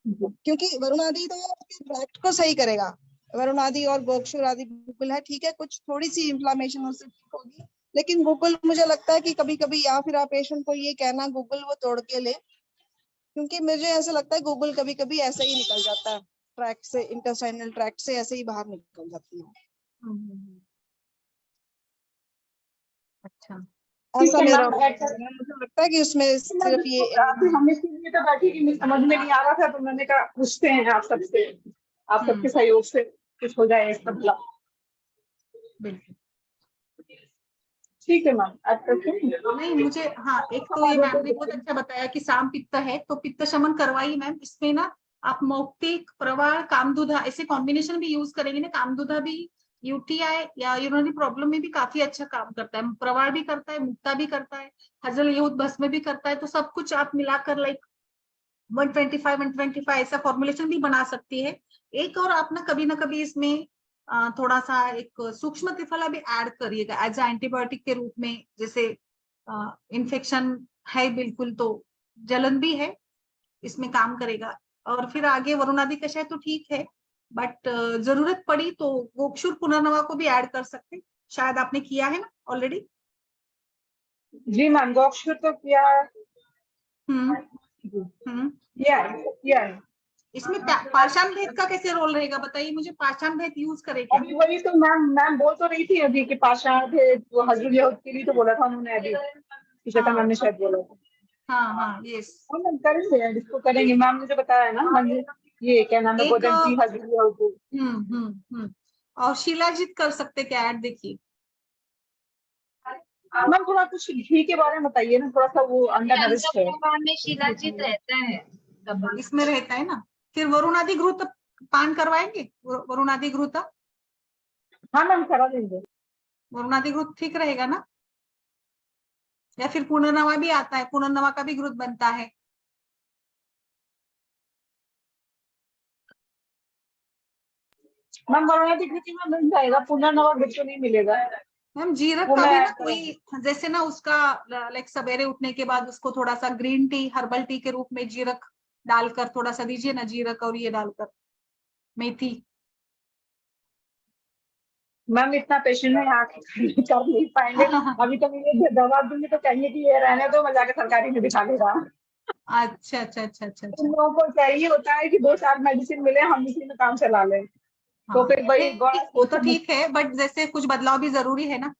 क्योंकि वरुण आदि तो ट्रैक्ट को सही करेगा। वरुण आदि और गोक्षुर आदि गुग्गुल है, ठीक है, कुछ थोड़ी सी इन्फ्लामेशन उससे ठीक होगी, लेकिन गुग्गुल मुझे लगता है कि कभी कभी, या फिर आप पेशेंट को ये कहना गुग्गुल वो तोड़ के ले, क्योंकि मुझे ऐसा लगता है गुग्गुल कभी कभी ऐसे ही निकल जाता है ट्रैक्ट से, इंटेस्टाइनल ट्रैक्ट से ऐसे ही बाहर निकल जाती है। अच्छा, ऐसा मेरा मुझे लगता है कि उसमें सिर्फ ये हम इसके लिए तो बैठी कि समझ में नहीं आ रहा था, तो मैंने कहा पूछते हैं आप सबसे, आप सबके सहयोग से कुछ हो जाए इसका भला। बिल्कुल ठीक है मैम, आप नहीं मुझे हाँ, एक तो ये मैम ने बहुत अच्छा बताया कि साम पित्त है तो पित्त शमन करवाइए मैम। इसमें ना आप मौक्तिक, प्रवाह, कामदूधा ऐसे कॉम्बिनेशन भी यूज करेंगे ना। कामदूधा भी यूटीआई या यूरिनरी प्रॉब्लम में भी काफी अच्छा काम करता है, प्रवाह भी करता है, मुक्ता भी करता है, हजल यहूद भस्म भी करता है। तो सब कुछ आप मिलाकर लाइक 125 ऐसा फॉर्मुलेशन भी बना सकती है। एक और आप ना कभी इसमें थोड़ा सा एक सूक्ष्म त्रिफला भी ऐड करिएगा एज एंटीबायोटिक के रूप में। जैसे इन्फेक्शन है बिल्कुल तो जलन भी है, इसमें काम करेगा। और फिर आगे वरुणादि कषाय तो ठीक है, बट जरूरत पड़ी तो गोक्षुर पुनर्नवा को भी ऐड कर सकते, शायद आपने किया है ना ऑलरेडी। जी मैम, गोक्षुर तो किया है। किया है। इसमें पाषाण भेद का कैसे रोल रहेगा बताइए मुझे, पाषाण भेद यूज करे क्या? अभी वही तो मैम बोल तो रही थी अभी कि पाषाण भेद वो हजरत यहूद के लिए तो बोला था उन्होंने अभी, श्वेता मैम ने शायद बोला था। हाँ यस, हम करेंगे, इसको करेंगे। मैम ने जो बताया है ना, ये क्या नाम है, गोदंती हजरत यहूद। और शिलाजीत कर सकते क्या ऐड, देखिए मैम थोड़ा कुछ घी के बारे में बताइए ना, थोड़ा सा वो अंडर नरिश्ड है। में शिलाजीत रहता है, इसमें रहता है ना। फिर वरुणादि घृत पान करवाएंगे, वरुणादि घृत। हाँ मैम करा देंगे। वरुणादि घृत ठीक रहेगा ना, या फिर पुनर्नवा भी आता है, पुनर्नवा का भी घृत बनता है। मैम वरुणा विकृति में मिल जाएगा, पुनर्नवा बिल्कुल नहीं मिलेगा। मैम जीरक वो का भी मैं ना ऐड कोई जैसे ना उसका लाइक सवेरे उठने के बाद उसको थोड़ा सा ग्रीन टी हर्बल टी के रूप में जीरक डालकर थोड़ा सा दीजिए ना, जीरक और ये डालकर मेथी। मैम इतना पेशेंट में यहाँ कर नहीं पाएंगे। अभी तो मुझे दवा दूंगी तो कहेंगे कि ये रहने दो, मैं जाके सरकारी में दिखा लेगा। अच्छा अच्छा अच्छा अच्छा उन अच्छा। लोगों को चाहिए होता है कि 2 साल मेडिसिन मिले, हम इसी में काम चला लें। तो हाँ फिर वही नहीं, वो तो ठीक है बट जैसे कुछ बदलाव भी जरूरी है ना।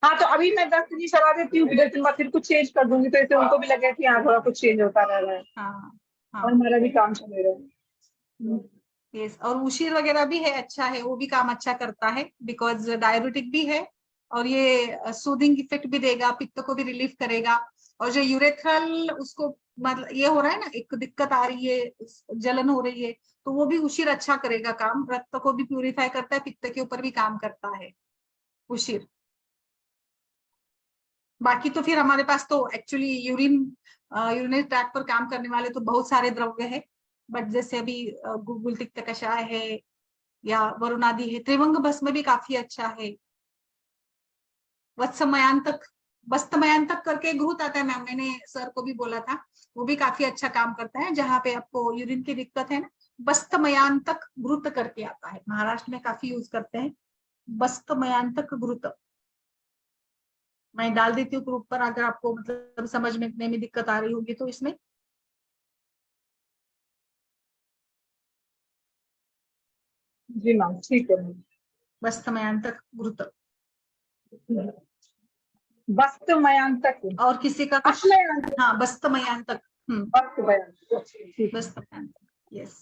हाँ, तो अभी मैं 10 दिन की सलाह देती हूँ, 10 दिन बाद फिर कुछ चेंज कर दूंगी, तो इससे उनको भी लगे कि हाँ थोड़ा कुछ चेंज होता रह रहा है हाँ और हाँ हमारा भी काम चले रहा है। यस। और उशीर वगैरह भी है, अच्छा है, वो भी काम अच्छा करता है बिकॉज डायबिटिक भी है और ये सूदिंग इफेक्ट भी देगा, पित्त को भी रिलीफ करेगा। और जो यूरेथ्रल उसको मतलब ये हो रहा है ना, एक दिक्कत आ रही है, जलन हो रही है, तो वो भी उशीर अच्छा करेगा काम, रक्त को भी प्यूरिफाई करता है, पित्त के ऊपर भी काम करता है उशीर। बाकी तो फिर हमारे पास तो एक्चुअली यूरिनरी ट्रैक पर काम करने वाले तो बहुत सारे द्रव्य है, बट जैसे अभी गुलगुल तिक्त कषाय है या वरुणादि है, त्रिवंग भस्म भी काफी अच्छा है। वत्समयांतक, वस्तमयांतक करके एक घृत आता है मैम, मैंने सर को भी बोला था, वो भी काफी अच्छा काम करता है जहाँ पे आपको यूरिन की दिक्कत है ना। वस्तमयांतक घृत करके आता है, महाराष्ट्र में काफी यूज करते हैं वस्तमयांतक घृत। मैं डाल देती हूँ ग्रुप पर, अगर आपको मतलब समझने में दिक्कत आ रही होगी तो इसमें। जी मैम, ठीक है मैम। वस्तमयांतक घृत। वस्तमयांतक, और किसी का कुछ? अश्मयांतक, हाँ वस्तमयांतक। वस्तमयांतक, ठीक है। वस्तमयांतक, यस।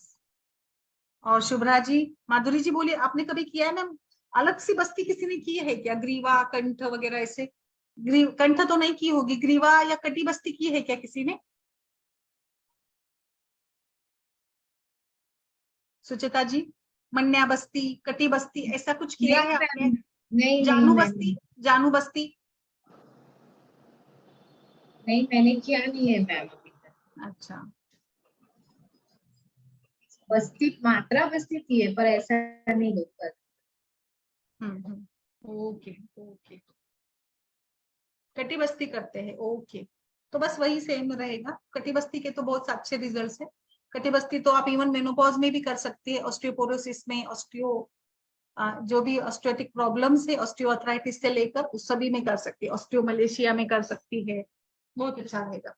और शुभ्रा जी, माधुरी जी बोलिए, आपने कभी किया है मैम? अलग सी बस्ती किसी ने की है क्या, ग्रीवा कंठ वगैरह ऐसे? कंठ तो नहीं की होगी, ग्रीवा या कटी बस्ती की है क्या किसी ने? सुचिता जी, मन्या बस्ती, कटी बस्ती, ऐसा कुछ किया है नहीं आपने? मैम, नहीं नहीं जानू मैम, बस्ती, जानू बस्ती? नहीं मैंने किया नहीं है मैम अभी तक। अच्छा। बस्ती मात्रा बस्ती की है पर ऐसा नहीं होता। ओके ओके, कटी बस्ती करते हैं, ओके। तो बस वही सेम रहेगा, कटी बस्ती के तो बहुत अच्छे रिजल्ट्स है। कटी बस्ती तो आप इवन मेनोपॉज में भी कर सकती है, ऑस्टियोपोरोसिस में, ऑस्टियो जो भी ऑस्टियोटिक प्रॉब्लम्स है, ऑस्टियोआर्थराइटिस से लेकर उस सभी में कर सकती है, ऑस्टियोमलेशिया में कर सकती है, बहुत अच्छा रहेगा।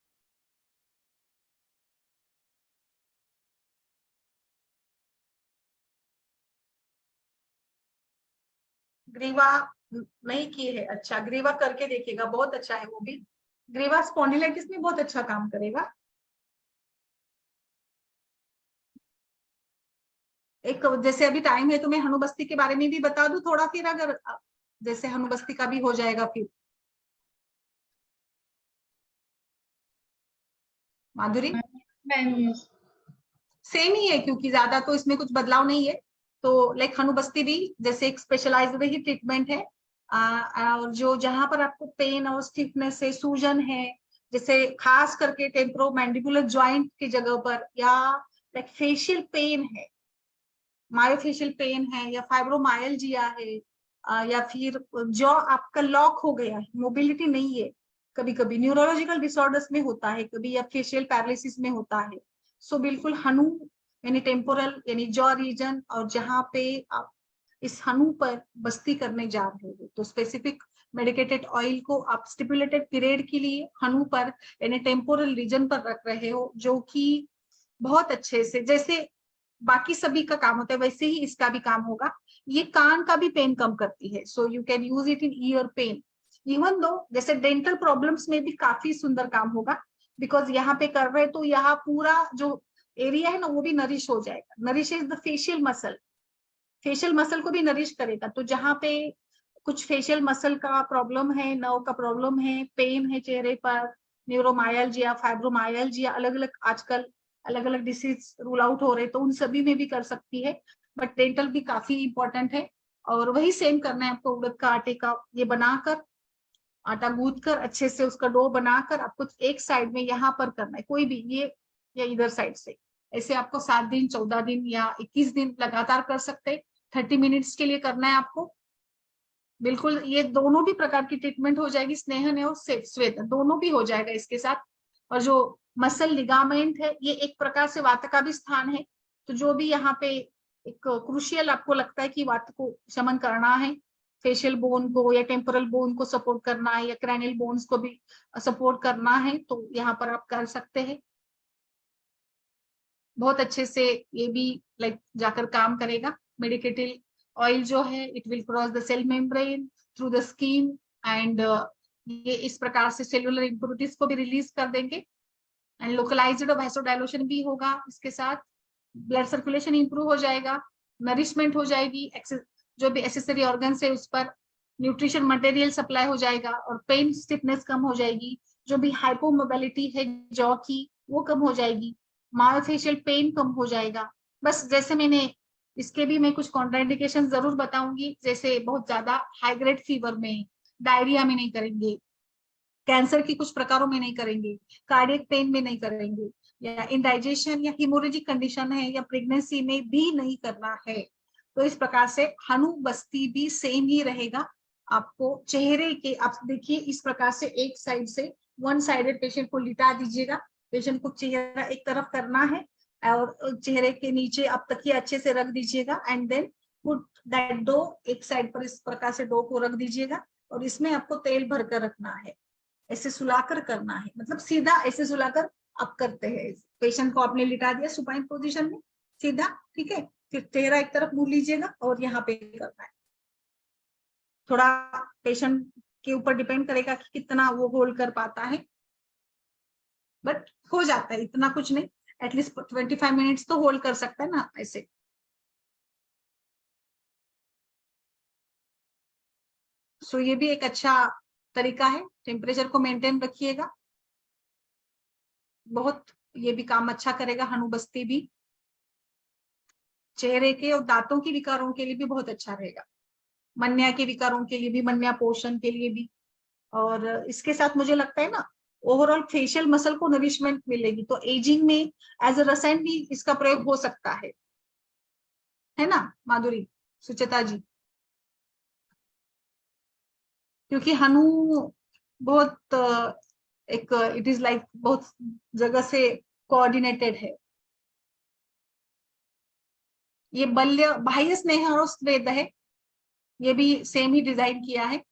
ग्रीवा नहीं की है, अच्छा ग्रीवा करके देखिएगा, बहुत अच्छा है वो भी। ग्रीवा स्पॉन्डिलाइटिस में बहुत अच्छा काम करेगा। एक जैसे अभी टाइम है तो मैं हनुबस्ती के बारे में भी बता दूं थोड़ा, फिर अगर जैसे हनुबस्ती का भी हो जाएगा फिर। माधुरी, मैम सेम ही है क्योंकि ज्यादा तो इसमें कुछ बदलाव नहीं है। तो लाइक हनुबस्ती भी जैसे एक स्पेशलाइज्ड ही ट्रीटमेंट है, और जो जहां पर आपको पेन और स्टिफनेस है, सूजन है, जैसे खास करके टेम्पोरो मैंडिबुलर जॉइंट की जगह पर, या लाइक फेशियल पेन है, मायोफेशियल पेन है, या फाइब्रोमायल्जिया है, या फिर जॉ आपका लॉक हो गया है, मोबिलिटी नहीं है, कभी कभी न्यूरोलॉजिकल डिसऑर्डर्स में होता है, कभी या फेशियल पैरालिसिस में होता है। सो बिल्कुल हनु यानी टेम्पोरल यानी जॉ रीजन, और जहां पे आप इस हनु पर बस्ती करने जा रहे हो तो स्पेसिफिक मेडिकेटेड ऑयल को आप स्टिपुलेटेड पीरियड के लिए हनु पर यानी टेम्पोरल रीजन पर रख रहे हो, जो कि बहुत अच्छे से जैसे बाकी सभी का काम होता है वैसे ही इसका भी काम होगा। ये कान का भी पेन कम करती है, so you can use it in ear pain. Even though जैसे डेंटल प्रॉब्लम्स में भी काफी सुंदर काम होगा, बिकॉज यहाँ पे कर रहे तो यहाँ पूरा जो एरिया है ना वो भी नरिश हो जाएगा। Nourish is the facial muscle, facial muscle को भी नरिश करेगा। तो जहाँ पे कुछ फेशियल मसल का प्रॉब्लम है, नर्व का प्रॉब्लम है, पेन है चेहरे पर, न्यूरोमायल्जिया, फाइब्रोमायल्जिया, अलग अलग आजकल अलग अलग डिसीज रूल आउट हो रहे, तो उन सभी में भी कर सकती है। बट डेंटल भी काफी इंपॉर्टेंट है। और वही सेम करना है आपको, उड़द का आटे का ये बनाकर, आटा गूंथ कर अच्छे से उसका डो बनाकर आपको एक साइड में यहाँ पर करना है, कोई भी ये या इधर साइड से ऐसे आपको 7 दिन, 14 दिन या 21 दिन लगातार कर सकते हैं। 30 मिनट्स के लिए करना है आपको। बिल्कुल, ये दोनों भी प्रकार की ट्रीटमेंट हो जाएगी, स्नेहन और स्वेदन दोनों भी हो जाएगा इसके साथ। और जो मसल लिगामेंट है, ये एक प्रकार से वात का भी स्थान है। तो जो भी यहाँ पे एक क्रूशियल आपको लगता है कि वात को शमन करना है, फेशियल बोन को या टेम्पोरल बोन को सपोर्ट करना है या क्रैनियल बोन्स को भी सपोर्ट करना है, तो यहाँ पर आप कर सकते हैं। बहुत अच्छे से ये भी जाकर काम करेगा। मेडिकेटेड ऑयल जो है, it will cross the cell membrane through the skin and ये इस प्रकार से सेलुलर इम्प्योरिटीज को भी रिलीज कर देंगे एंड लोकलाइज्ड वैसोडाइलेशन भी होगा इसके साथ। ब्लड सर्कुलेशन इंप्रूव हो जाएगा, नरिशमेंट हो जाएगी, जो भी एसेसरी ऑर्गन्स है उस पर न्यूट्रिशन मटेरियल सप्लाई हो जाएगा और पेन स्टिफनेस कम हो जाएगी। जो भी हाइपोमोबिलिटी है जॉ की, वो कम हो जाएगी। मायोफेशियल पेन कम हो जाएगा। बस जैसे मैंने इसके भी मैं कुछ कॉन्ट्राइंडिकेशन जरूर बताऊंगी, जैसे बहुत ज्यादा हाई ग्रेड फीवर में, डायरिया में नहीं करेंगे, कैंसर की कुछ प्रकारों में नहीं करेंगे, कार्डियक पेन में नहीं करेंगे, या इंडाइजेशन या हिमोरेजिक कंडीशन है या प्रेगनेंसी में भी नहीं करना है। तो इस प्रकार से हनु बस्ती भी सेम ही रहेगा। आपको चेहरे के, आप देखिए इस प्रकार से एक साइड से वन साइडेड पेशेंट को लिटा दीजिएगा। पेशेंट को चेहरा एक तरफ करना है और चेहरे के नीचे आप तकिया अच्छे से रख दीजिएगा and then put that dough, एक साइड पर इस प्रकार से डो को रख दीजिएगा और इसमें आपको तेल भरकर रखना है। ऐसे सुलाकर करना है, मतलब सीधा ऐसे सुलाकर आप करते हैं। पेशेंट को आपने लिटा दिया सुपाइन पोजीशन में सीधा, ठीक है, फिर चेहरा एक तरफ मुड़ लीजिएगा और यहाँ पे करना है। थोड़ा पेशेंट के ऊपर डिपेंड करेगा कि कितना वो होल्ड कर पाता है, बट हो जाता है, इतना कुछ नहीं, एटलीस्ट 25 मिनट्स तो होल्ड कर सकता है ना ऐसे। सो ये भी एक अच्छा तरीका है। टेम्परेचर को मेंटेन रखिएगा, बहुत ये भी काम अच्छा करेगा। हनुबस्ती भी चेहरे के और दांतों की विकारों के लिए भी बहुत अच्छा रहेगा, मन्या के विकारों के लिए भी, मन्या पोषण के लिए भी। और इसके साथ मुझे लगता है ना, ओवरऑल फेशियल मसल को नरिशमेंट मिलेगी। तो एजिंग में एज अ रसेंट भी इसका प्रयोग हो सकता है ना माधुरी, सुचेता जी? क्योंकि हनु बहुत एक इट इज लाइक बहुत जगह से कोऑर्डिनेटेड है। ये बल्य बाह्य स्नेह और स्वेद है, ये भी सेम ही डिजाइन किया है।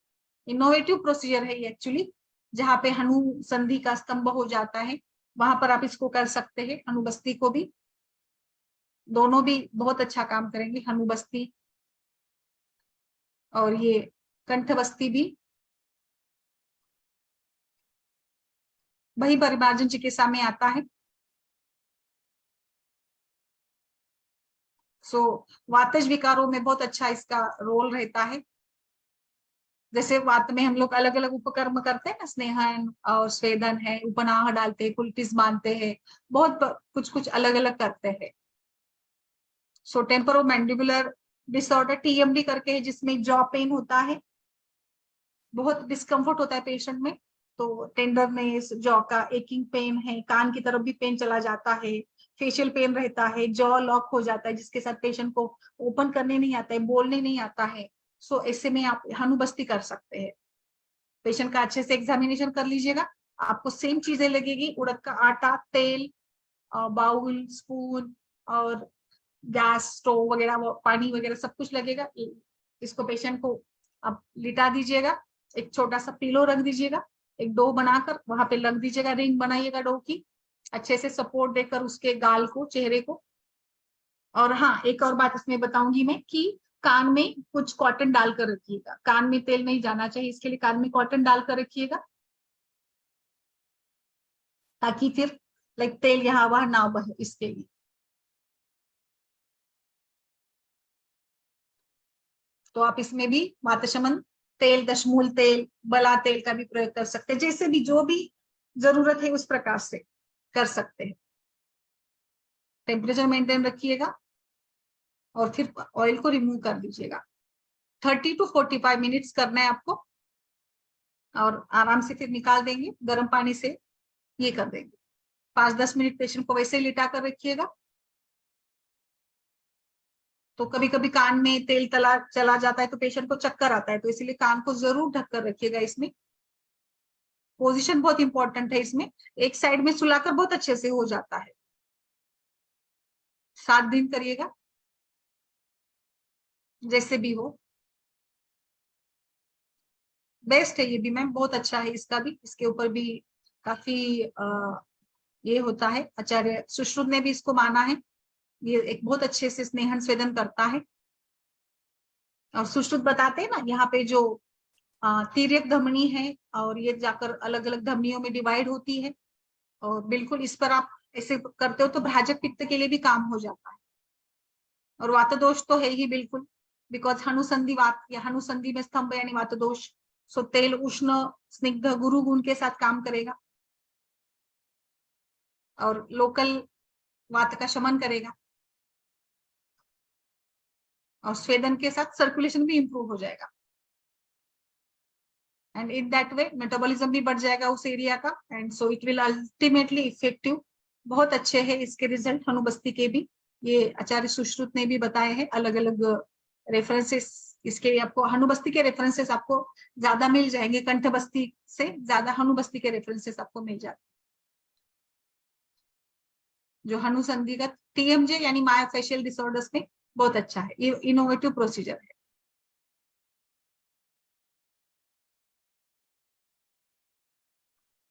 इनोवेटिव प्रोसीजर है ये एक्चुअली, जहाँ पे हनु संधि का स्तंभ हो जाता है, वहां पर आप इसको कर सकते हैं। हनुबस्ती को भी, दोनों भी बहुत अच्छा काम करेंगे, हनुबस्ती और ये कंठबस्ती भी। वही परिमार्जन चिकित्सा में आता है। सो वातज विकारों में बहुत अच्छा इसका रोल रहता है। जैसे वात में हम लोग अलग अलग उपकर्म करते हैं ना, स्नेहन और स्वेदन है, उपनाह डालते हैं, कुल्टिस बांधते हैं, बहुत कुछ कुछ अलग अलग करते हैं। सो टेम्पोरोमैंडिबुलर डिसऑर्डर TMD करके है, जिसमें जॉ पेन होता है, बहुत डिस्कम्फर्ट होता है पेशेंट में। तो टेंडरनेस, जॉ का एकिंग पेन है, कान की तरफ भी पेन चला जाता है, फेशियल पेन रहता है, जॉ लॉक हो जाता है, जिसके साथ पेशेंट को ओपन करने नहीं आता है, बोलने नहीं आता है। सो ऐसे में आप हनुबस्ती कर सकते हैं। पेशेंट का अच्छे से एग्जामिनेशन कर लीजिएगा, आपको सेम चीजें लगेगी, उड़द का आटा, तेल, बाउल, स्पून और गैस स्टोव वगैरह, पानी वगैरह सब कुछ लगेगा। इसको पेशेंट को आप लिटा दीजिएगा, एक छोटा सा पिलो रख दीजिएगा, एक डो बनाकर वहां पे रख दीजिएगा, रिंग बनाइएगा डो की, अच्छे से सपोर्ट देकर उसके गाल को, चेहरे को। और हाँ, एक और बात इसमें बताऊंगी मैं कि कान में कुछ कॉटन डालकर रखिएगा, कान में तेल नहीं जाना चाहिए, इसके लिए कान में कॉटन डालकर रखिएगा, ताकि फिर तेल यहाँ वहां ना बहे, इसके लिए। तो आप इसमें भी वातशमन तेल, दशमूल तेल, बला तेल का भी प्रयोग कर सकते हैं, जैसे भी जो भी जरूरत है उस प्रकार से कर सकते हैं। टेम्परेचर मेंटेन रखिएगा और फिर ऑयल को रिमूव कर दीजिएगा। 30 to 45 मिनट्स करना है आपको और आराम से फिर निकाल देंगे, गर्म पानी से ये कर देंगे। 5-10 मिनट पेशेंट को वैसे लिटा कर रखिएगा तो कभी कभी कान में तेल तला चला जाता है तो पेशेंट को चक्कर आता है, तो इसीलिए कान को जरूर ढककर रखिएगा। इसमें पोजीशन बहुत इंपॉर्टेंट है। इसमें एक साइड में सुलाकर बहुत अच्छे से हो जाता है। 7 दिन करिएगा, जैसे भी हो। बेस्ट है ये भी मैम, बहुत अच्छा है इसका भी। इसके ऊपर भी काफी ये होता है। आचार्य सुश्रुत ने भी इसको माना है। ये एक बहुत अच्छे से स्नेहन स्वेदन करता है। और सुश्रुत बताते हैं ना, यहाँ पे जो तिर्यक धमनी है और ये जाकर अलग अलग धमनियों में डिवाइड होती है। और बिल्कुल इस पर आप ऐसे करते हो तो भ्राजक पित्त के लिए भी काम हो जाता है। और वात दोष तो है ही बिल्कुल, बिकॉज हनुसंधि वात या हनुसंधि में स्तंभ यानी वात दोष। सो तेल उष्ण स्निग्ध गुरु गुण के साथ काम करेगा और लोकल वात का शमन करेगा। और स्वेदन के साथ सर्कुलेशन भी इंप्रूव हो जाएगा। And in that way metabolism भी बढ़ जाएगा उस एरिया का। And so it will ultimately effective. बहुत अच्छे हैं इसके रिजल्ट हनुबस्ती के भी। ये आचार्य सुश्रुत ने भी बताए हैं। अलग अलग रेफरेंसेस इसके आपको, हनुबस्ती के रेफरेंसेस आपको ज्यादा मिल जाएंगे, कंठबस्ती से ज्यादा हनुबस्ती के रेफरेंसेस आपको मिल जाते। जो हनुसंधिगत TMJ यानी मायोफेशियल डिसऑर्डर्स में बहुत अच्छा है। ये इनोवेटिव प्रोसीजर है।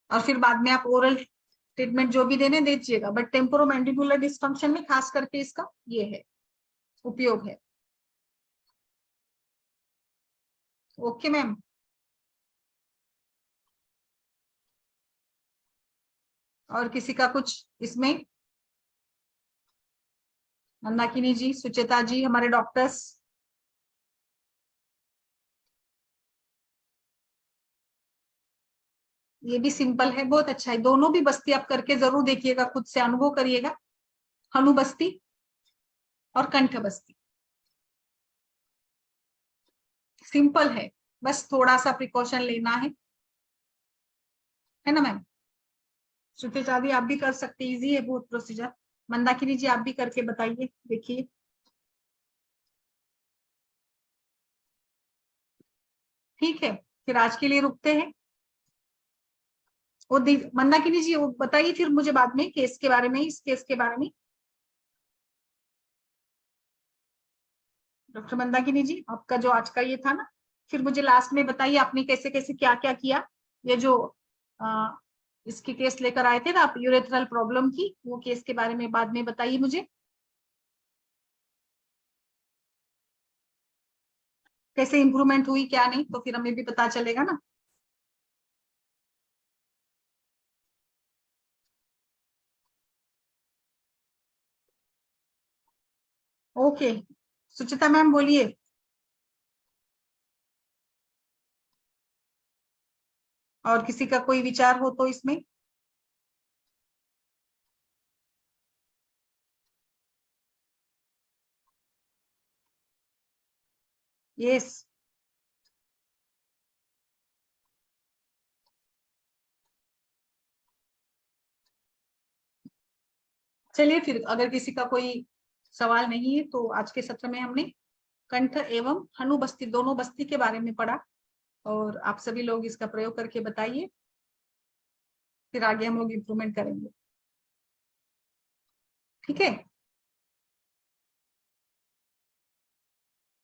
और फिर बाद में आप ओरल ट्रीटमेंट जो भी देने दे दीजिएगा, बट टेम्पोरोमैंडिबुलर डिस्फंक्शन में खास करके इसका ये है उपयोग है। Okay ma'am. और किसी का कुछ इसमें? मंदाकिनी जी, सुचेता जी, हमारे डॉक्टर्स। ये भी सिंपल है, बहुत अच्छा है। दोनों भी बस्ती आप करके जरूर देखिएगा, खुद से अनुभव करिएगा। हनुबस्ती और कंठ बस्ती सिंपल है, बस थोड़ा सा प्रिकॉशन लेना है ना मैम? सुचेता भी आप भी कर सकते, इजी है बहुत प्रोसीजर। मंदाकिनी जी आप भी करके बताइए, देखिए। ठीक है, फिर आज के लिए रुकते हैं। वो मंदाकिनी जी वो बताइए फिर मुझे बाद में केस के बारे में, इस केस के बारे में। डॉक्टर मंदाकिनी जी, आपका जो आज का ये था ना, फिर मुझे लास्ट में बताइए आपने कैसे कैसे क्या क्या किया। ये जो इसकी केस लेकर आए थे ना आप, यूरेथ्रल प्रॉब्लम की, वो केस के बारे में बाद में बताइए मुझे, कैसे इंप्रूवमेंट हुई क्या नहीं, तो फिर हमें भी पता चलेगा ना। ओके, सुचिता मैम बोलिए। और किसी का कोई विचार हो तो इसमें? यस। चलिए फिर, अगर किसी का कोई सवाल नहीं है तो आज के सत्र में हमने कंठ एवं हनुबस्ती दोनों बस्ती के बारे में पढ़ा। और आप सभी लोग इसका प्रयोग करके बताइए, फिर आगे हम लोग इम्प्रूवमेंट करेंगे। ठीक है।